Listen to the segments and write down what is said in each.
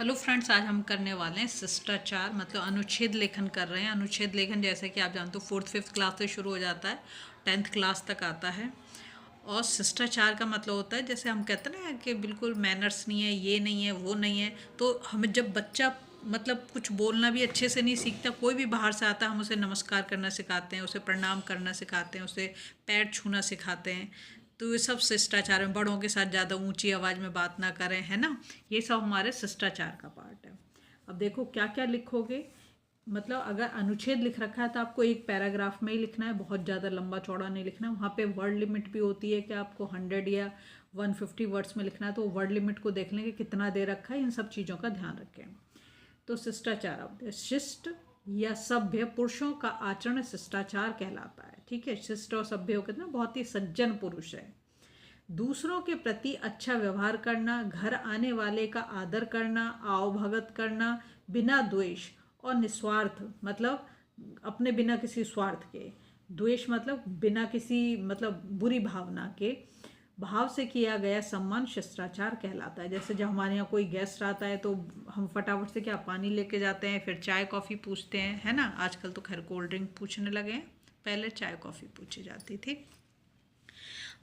Hello friends, आज हम करने वाले हैं शिष्टाचार मतलब अनुच्छेद लेखन कर रहे हैं। अनुच्छेद लेखन जैसे कि आप जानते हो 4th-5th क्लास से शुरू हो जाता है, 10th क्लास तक आता है। और शिष्टाचार का मतलब होता है, जैसे हम कहते हैं ना कि बिल्कुल मैनर्स नहीं है, ये नहीं है, वो नहीं है। तो हमें जब बच्चा मतलब कुछ बोलना भी अच्छे से नहीं सीखता, कोई भी बाहर से आता है, हम उसे नमस्कार करना सिखाते हैं, उसे प्रणाम करना सिखाते हैं, उसे पैर छूना सिखाते हैं। तो ये सब शिष्टाचार में, बड़ों के साथ ज़्यादा ऊंची आवाज़ में बात ना करें, है ना। ये सब हमारे शिष्टाचार का पार्ट है। अब देखो क्या क्या लिखोगे। मतलब अगर अनुच्छेद लिख रखा है तो आपको एक पैराग्राफ में ही लिखना है, बहुत ज़्यादा लंबा चौड़ा नहीं लिखना। वहाँ पे वर्ड लिमिट भी होती है कि आपको 100 या 150 वर्ड्स में लिखना है, तो वर्ड लिमिट को देख लेंगे कितना दे रखा है, इन सब चीज़ों का ध्यान रखें। तो शिष्टाचार, अब शिष्ट या सभ्य पुरुषों का आचरण शिष्टाचार कहलाता है। ठीक है, शिष्ट और सभ्य कहते हैं बहुत ही सज्जन पुरुष है। दूसरों के प्रति अच्छा व्यवहार करना, घर आने वाले का आदर करना, आवभगत करना बिना द्वेष और निस्वार्थ, मतलब अपने बिना किसी स्वार्थ के। द्वेष मतलब बिना किसी मतलब बुरी भावना के भाव से किया गया सम्मान शिष्टाचार कहलाता है। जैसे जब हमारे यहाँ कोई गेस्ट आता है तो हम फटाफट से क्या पानी लेके जाते हैं, फिर चाय कॉफ़ी पूछते हैं, है ना। आजकल तो खैर कोल्ड ड्रिंक पूछने लगे हैं, पहले चाय कॉफ़ी पूछी जाती थी।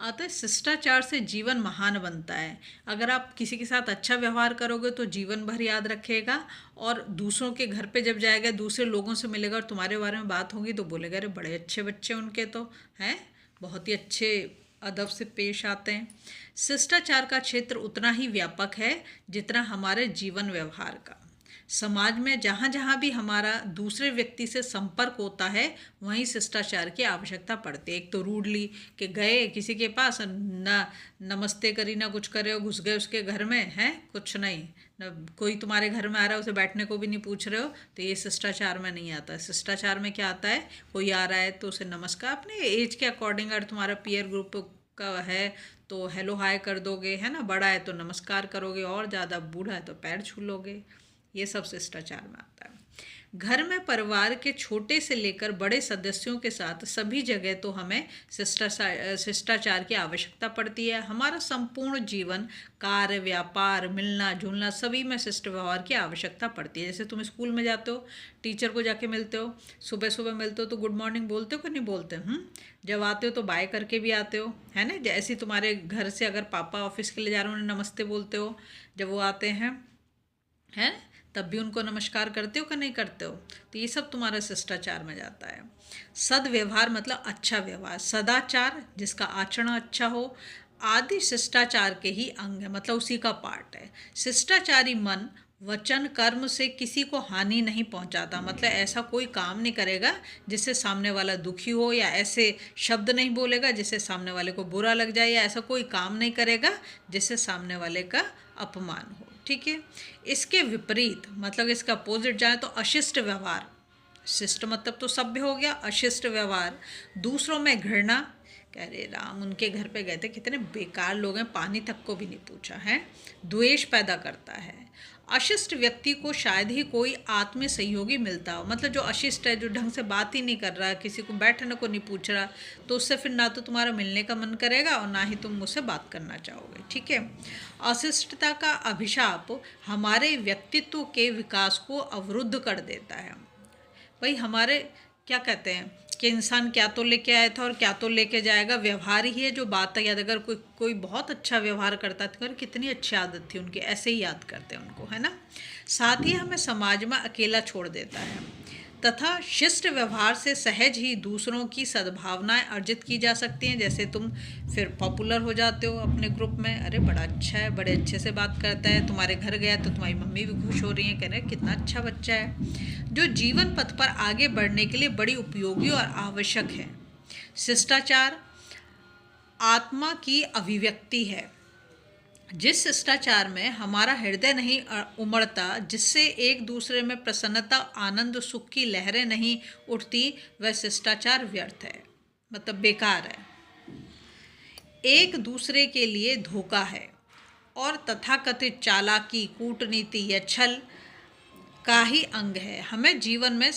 अतः शिष्टाचार से जीवन महान बनता है। अगर आप किसी के साथ अच्छा व्यवहार करोगे तो जीवन भर याद रखेगा, और दूसरों के घर पे जब जाएगा, दूसरे लोगों से मिलेगा और तुम्हारे बारे में बात होगी तो बोलेगा अरे बड़े अच्छे बच्चे उनके तो हैं, बहुत ही अच्छे अदब से पेश आते हैं। शिष्टाचार का क्षेत्र उतना ही व्यापक है जितना हमारे जीवन व्यवहार का। समाज में जहाँ जहाँ भी हमारा दूसरे व्यक्ति से संपर्क होता है, वहीं शिष्टाचार की आवश्यकता पड़ती है। एक तो रूडली कि गए किसी के पास, ना नमस्ते करी ना कुछ करे, घुस गए उसके घर में, हैं कुछ नहीं, न कोई तुम्हारे घर में आ रहा है उसे बैठने को भी नहीं पूछ रहे हो, तो ये शिष्टाचार में नहीं आता है। शिष्टाचार में क्या आता है, कोई आ रहा है तो उसे नमस्कार, अपने एज के अकॉर्डिंग, अगर तुम्हारा पीयर ग्रुप का है तो हेलो हाय कर दोगे, है ना। बड़ा है तो नमस्कार करोगे, और ज़्यादा बूढ़ा है तो पैर छू लोगे। ये सब शिष्टाचार में आता है। घर में परिवार के छोटे से लेकर बड़े सदस्यों के साथ सभी जगह तो हमें शिष्टाचार की आवश्यकता पड़ती है। हमारा संपूर्ण जीवन, कार्य, व्यापार, मिलना जुलना, सभी में शिष्ट व्यवहार की आवश्यकता पड़ती है। जैसे तुम स्कूल में जाते हो, टीचर को जाके मिलते हो, सुबह सुबह मिलते हो तो गुड मॉर्निंग बोलते हो कि नहीं बोलते। जब आते हो तो बाय करके भी आते हो, है ना। जैसे तुम्हारे घर से अगर पापा ऑफिस के लिए जा रहे हो, उन्हें नमस्ते बोलते हो जब वो आते हैं, तब भी उनको नमस्कार करते हो कि नहीं करते हो। तो ये सब तुम्हारा शिष्टाचार में जाता है। सदव्यवहार मतलब अच्छा व्यवहार, सदाचार जिसका आचरण अच्छा हो, आदि शिष्टाचार के ही अंग है, मतलब उसी का पार्ट है। शिष्टाचारी मन वचन कर्म से किसी को हानि नहीं पहुंचाता, मतलब ऐसा कोई काम नहीं करेगा जिससे सामने वाला दुखी हो, या ऐसे शब्द नहीं बोलेगा जिससे सामने वाले को बुरा लग जाए, या ऐसा कोई काम नहीं करेगा जिससे सामने वाले का अपमान हो। ठीक है। इसके विपरीत मतलब इसका अपोजिट जाए तो अशिष्ट व्यवहार। शिष्ट मतलब तो सभ्य हो गया, अशिष्ट व्यवहार दूसरों में घृणा, कह रहे राम उनके घर पे गए थे, कितने बेकार लोग हैं, पानी तक को भी नहीं पूछा है, द्वेष पैदा करता है। अशिष्ट व्यक्ति को शायद ही कोई आत्मीय सहयोगी मिलता हो, मतलब जो अशिष्ट है, जो ढंग से बात ही नहीं कर रहा, किसी को बैठने को नहीं पूछ रहा, तो उससे फिर ना तो तुम्हारा मिलने का मन करेगा और ना ही तुम मुझसे बात करना चाहोगे। ठीक है। अशिष्टता का अभिशाप हमारे व्यक्तित्व के विकास को अवरुद्ध कर देता है। भाई हमारे क्या कहते हैं कि इंसान क्या तो लेके आया था और क्या तो लेके जाएगा, व्यवहार ही है जो बात है याद। अगर कोई कोई बहुत अच्छा व्यवहार करता था, तो कितनी अच्छी आदत थी उनकी, ऐसे ही याद करते हैं उनको, है ना। साथ ही हमें समाज में अकेला छोड़ देता है, तथा शिष्ट व्यवहार से सहज ही दूसरों की सद्भावनाएं अर्जित की जा सकती हैं। जैसे तुम फिर पॉपुलर हो जाते हो अपने ग्रुप में, अरे बड़ा अच्छा है, बड़े अच्छे से बात करता है, तुम्हारे घर गया तो तुम्हारी मम्मी भी खुश हो रही है, कह रहे हैं कितना अच्छा बच्चा है, जो जीवन पथ पर आगे बढ़ने के लिए बड़ी उपयोगी और आवश्यक है। शिष्टाचार आत्मा की अभिव्यक्ति है। जिस शिष्टाचार में हमारा हृदय नहीं उमड़ता, जिससे एक दूसरे में प्रसन्नता, आनंद, सुख की लहरें नहीं उठती, वह शिष्टाचार व्यर्थ है, मतलब बेकार है, एक दूसरे के लिए धोखा है, और तथाकथित चालाकी, कूटनीति या छल का ही अंग है। हमें जीवन में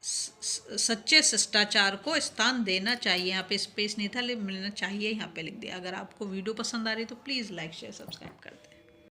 सच्चे शिष्टाचार को स्थान देना चाहिए। यहाँ पे स्पेस नहीं था, लेकिन मिलना चाहिए, यहाँ पे लिख दिया। अगर आपको वीडियो पसंद आ रही तो प्लीज़ लाइक शेयर सब्सक्राइब कर दें।